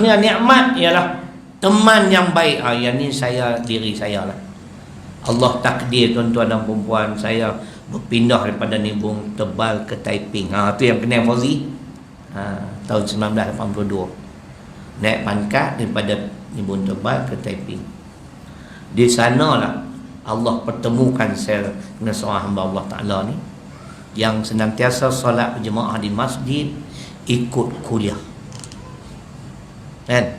maksudnya nikmat ialah teman yang baik. Yang ni diri saya lah. Allah takdir tuan-tuan dan perempuan, saya berpindah daripada Nibung Tebal ke Taiping. Tu yang kena Fauzi. Tahun 1982. Naik pangkat daripada Nibung Tebal ke Taiping. Di sanalah Allah pertemukan saya dengan seorang hamba Allah Ta'ala ni yang senantiasa solat berjemaah di masjid, ikut kuliah. Kan?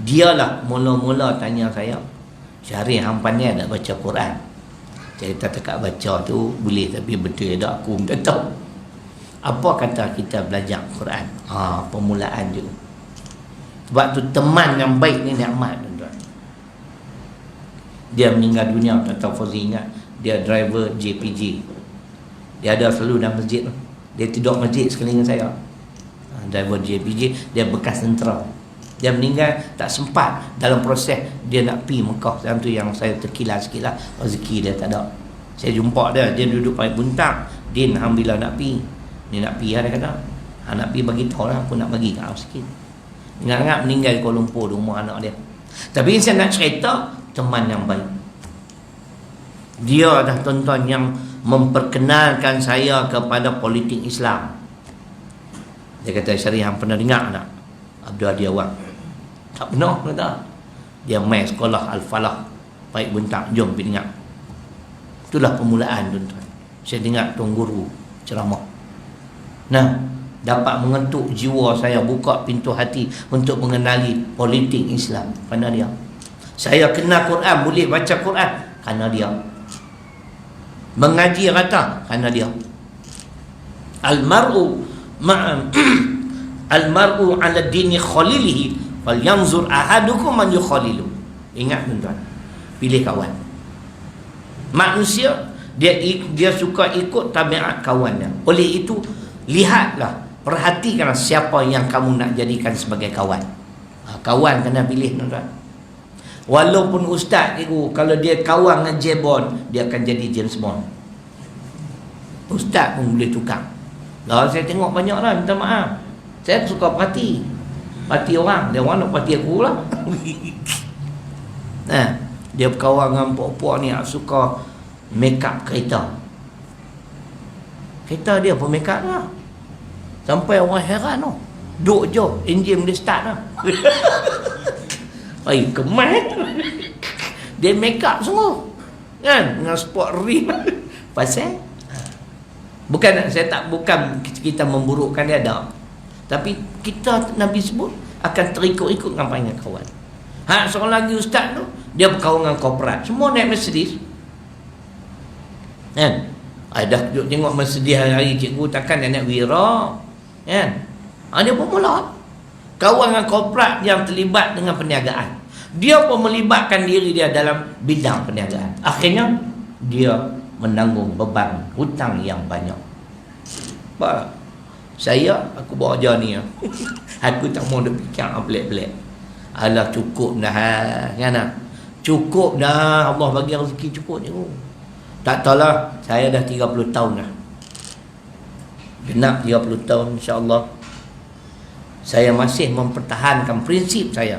Dialah mula-mula tanya saya, Syarif, hang pandai nak baca Quran? Saya tak baca tu boleh, tapi betul tak aku tak tahu. Apa kata kita belajar Quran? Permulaan je. Sebab tu teman yang baik ni nikmat, tuan-tuan. Dia meninggal dunia, tak tahu Fauzi ingat. Dia driver JPG. Dia ada selalu dalam masjid. Dia tidur masjid sekeliling saya. Driver JPG, dia bekas tentera. Dia meninggal tak sempat dalam proses dia nak pergi Mekah. Dalam tu yang saya terkilas sikit lah, rezeki dia tak ada. Saya jumpa dia duduk pakai buntak. Din, alhamdulillah nak pergi. Dia nak pergi, dia kata, nak pergi bagi tahu lah, aku nak bagi kat sikit. Ingat-ingat meninggal di Kuala Lumpur di rumah anak dia. Tapi saya nak cerita teman yang baik. Dia dah tuan-tuan yang memperkenalkan saya kepada politik Islam. Dia kata, Syarif, hang pernah dengar tak Abdul Hadi Awang? Tak pernah, kata. Dia main sekolah Al-Falah, baik buntak, jom pergi dengar. Itulah permulaan, tuan-tuan. Saya dengar tuan guru ceramah. Dapat mengetuk jiwa saya, buka pintu hati untuk mengenali politik Islam kerana dia. Saya kenal Quran, boleh baca Quran kerana dia. Mengaji rata kerana dia. Al-mar'u Al-mar'u 'ala dini khalilihi falyanzur ahadukum man yukhalilu. Ingat tuan-tuan, pilih kawan. Manusia dia suka ikut tabiat kawannya. Oleh itu, lihatlah, perhatikanlah siapa yang kamu nak jadikan sebagai kawan. Kawan kena pilih, tuan-tuan. Walaupun ustaz cikgu, kalau dia kawan dengan James Bond, dia akan jadi James Bond. Ustaz pun boleh tukar. Lah, saya tengok banyak lah, minta maaf. Saya suka parti orang. Dia orang nak parti aku lah. Dia berkawan dengan puak-puak ni suka make up kereta. Kereta dia pun make up lah. Sampai orang heran tau. Duk je, enjin dia start lah. Kemas. Dia make up semua. Kan? Dengan sport rim. Pasal bukan kita memburukkan dia, tak. Tapi kita, Nabi sebut, akan terikut-ikut dengan panggil kawan. Seorang lagi ustaz tu, dia berkawan dengan korporat. Semua naik Mercedes. Kan? Dah duduk tengok Mercedes hari-hari cikgu, takkan dia naik Wira. Kan? Dia pun mula kawan dengan korporat yang terlibat dengan perniagaan. Dia pun melibatkan diri dia dalam bidang perniagaan. Akhirnya dia menanggung beban hutang yang banyak. Apa? Aku bawa ajar ni. Aku tak mau dia fikir pelik-pelik. Alah, cukup dah. Kan? Cukup dah. Allah bagi rezeki cukup je. Tak tahulah, saya dah 30 tahun dah. Genap 30 tahun, insya-Allah. Saya masih mempertahankan prinsip saya.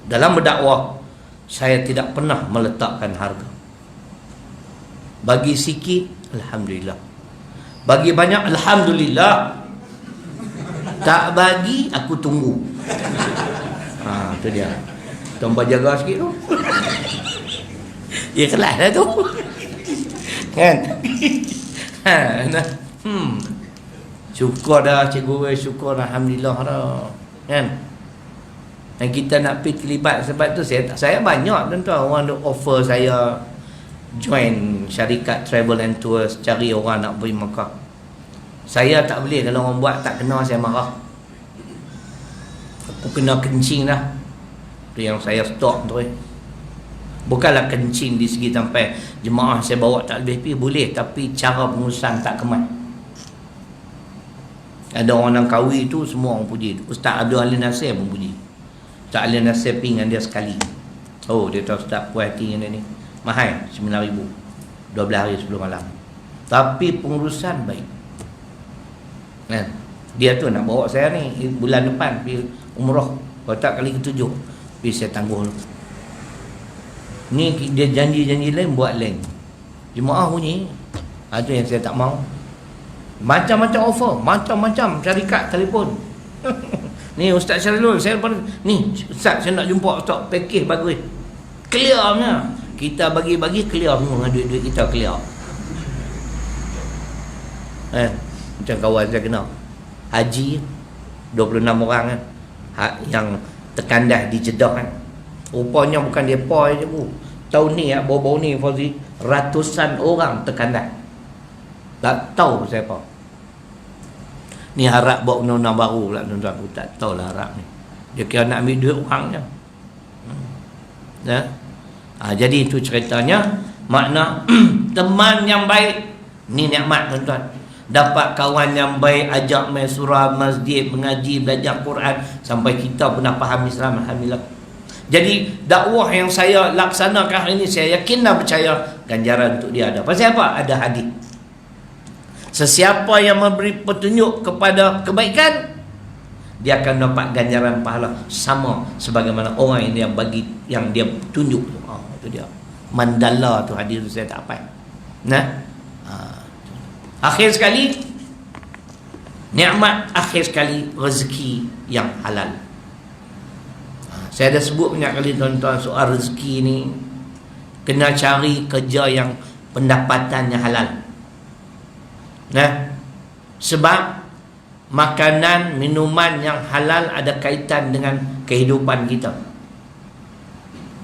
Dalam berdakwah, saya tidak pernah meletakkan harga. Bagi sikit, alhamdulillah. Bagi banyak, alhamdulillah. Tak bagi, aku tunggu. Tu dia. Tuan jaga sikit tu. Ya, kelas dah tu. Kan? Syukur dah cikgu, syukur, alhamdulillah dah. Kan? Dan kita nak pergi terlibat. Sebab tu saya banyak tuan-tuan orang nak offer saya join syarikat travel and tours, cari orang nak pergi Mekah. Saya tak boleh, kalau orang buat tak kena, saya marah. Aku kena kencing dah. Tu yang saya stop tu. Bukanlah kencing di segi sampai jemaah saya bawa tak lebih pergi, boleh, tapi cara pengurusan tak kemat. Ada orang yang kahwin tu semua orang puji. Ustaz Abdul Ali Nasir pun puji. Ustaz Ali Nasir pergi dengan dia sekali. Dia tahu Ustaz puas hati dengan dia ni. Mahal 9,000 12 hari sebelum malam. Tapi pengurusan baik. Kan? Dia tu nak bawa saya ni bulan depan pergi umrah. Kalau tak kali ke-7 pergi saya tangguh dulu. Ni dia janji-janji lain buat lain. Jemaah bunyi. Itu yang saya tak mau. Macam-macam offer, macam-macam syarikat telefon. Ni Ustaz Syarul, saya pun ni Ustaz, saya nak jumpa Ustaz, package bagus. Clearnya. Kita bagi-bagi clear semua, duit-duit kita clear. Macam kawan saya kenal haji 26 orang kan, yang terkandas di Jeddah kan. Rupanya bukan dia poi je bu. Tahun ni baru-baru ni Fauzi, ratusan orang terkandas. Tak tahu siapa. Ni harap buat undang-undang baru pula tuan-tuan. Aku tak tahulah harap ni. Dia kira nak ambil duit orang je. Ya. Jadi itu ceritanya. Makna teman yang baik ni nikmat tuan-tuan. Dapat kawan yang baik, ajak main surah, masjid, mengaji, belajar Quran, sampai kita pun dah faham Islam, alhamdulillah. Jadi dakwah yang saya laksanakan hari ini, saya yakin dan percaya ganjaran untuk dia ada. Pasal apa? Ada hadis. Sesiapa yang memberi petunjuk kepada kebaikan, dia akan dapat ganjaran pahala sama sebagaimana orang yang bagi, yang dia tunjuk. Itu dia. Mandala tu hadis tu saya tak hafal. Nah. Akhir sekali, nikmat akhir sekali rezeki yang halal. Saya dah sebut banyak kali tuan-tuan soal rezeki ni. Kena cari kerja yang pendapatannya halal. Nah, sebab makanan, minuman yang halal ada kaitan dengan kehidupan kita.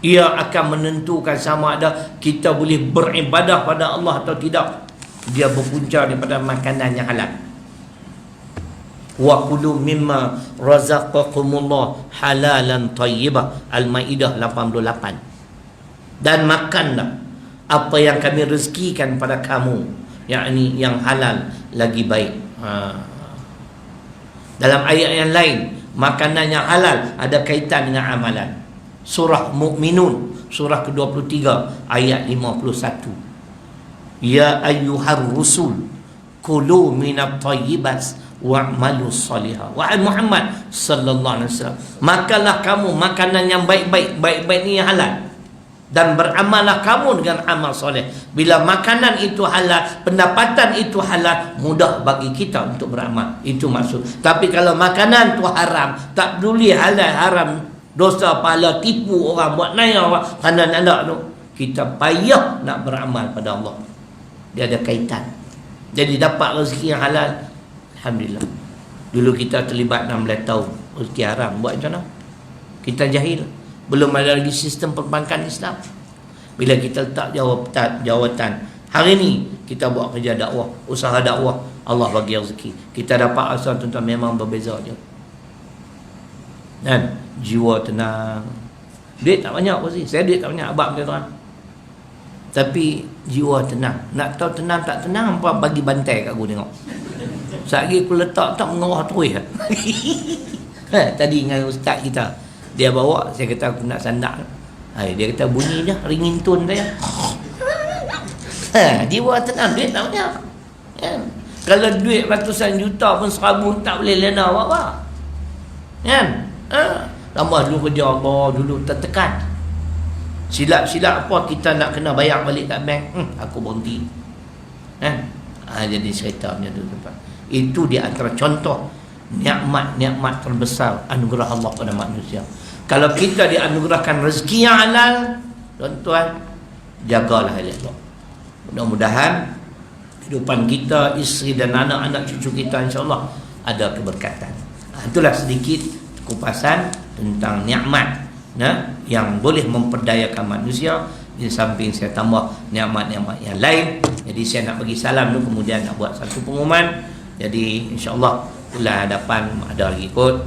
Ia akan menentukan sama ada kita boleh beribadah pada Allah atau tidak. Dia berpunca daripada makanan yang halal. Wa kulu mimma razaqakumullah halalan thayyibah. Al-Maidah 88. Dan makanlah apa yang kami rezekikan pada kamu, yakni yang halal lagi baik. Dalam ayat yang lain, makanan yang halal ada kaitan dengan amalan. Surah Mu'minun, surah ke-23 ayat 51. Ya ayyuhar rusul kulu minat tayyibat wa'malu salihah. Wahai Muhammad sallallahu alaihi wasallam, makanlah kamu makanan yang baik-baik. Baik-baik ni yang halal, dan beramallah kamu dengan amal soleh. Bila makanan itu halal, pendapatan itu halal, mudah bagi kita untuk beramal. Itu maksud. Tapi kalau makanan tu haram, tak peduli halal haram, dosa, pahala, tipu orang, buat naya orang, tanda-tanda tu, kita payah nak beramal pada Allah. Dia ada kaitan. Jadi dapat rezeki yang halal, alhamdulillah. Dulu kita terlibat 16 tahun rezeki haram, buat macam mana? Kita jahil, belum ada lagi sistem perbankan Islam. Bila kita letak jawatan, hari ni kita buat kerja dakwah, usaha dakwah, Allah bagi rezeki. Kita dapat asal tuan-tuan memang berbeza je. Dan jiwa tenang. Duit tak banyak apa sih? Saya duit tak banyak, abang tuan-tuan. Tapi jiwa tenang. Nak tahu tenang tak tenang, apa bagi bantai kat aku tengok. Sekali aku letak tak mengarah terus. Tadi dengan ustaz kita, dia bawa, saya kata aku nak sandak. Dia kata bunyi dah ringin tone saya. Jiwa tenang, duit tak banyak. Kalau duit ratusan juta pun serabut tak boleh lena apa-apa. Kan? Tambah dulu kerja apa, dulu tertekan. Silap-silap apa kita nak kena bayar balik kat bank, aku berhenti. Jadi cerita macam tu tempat. Itu di antara contoh nikmat-nikmat terbesar anugerah Allah pada manusia. Kalau kita dianugerahkan rezeki yang halal, tuan-tuan, jagalah elok. Mudah-mudahan kehidupan kita, isteri dan anak-anak cucu kita, insya-Allah ada keberkatan. Itulah sedikit kupasan tentang nikmat yang boleh memperdayakan manusia. Di samping saya tambah nikmat-nikmat yang lain. Jadi saya nak bagi salam dulu, kemudian nak buat satu pengumuman. Jadi insya-Allah bulan hadapan ada lagi kot.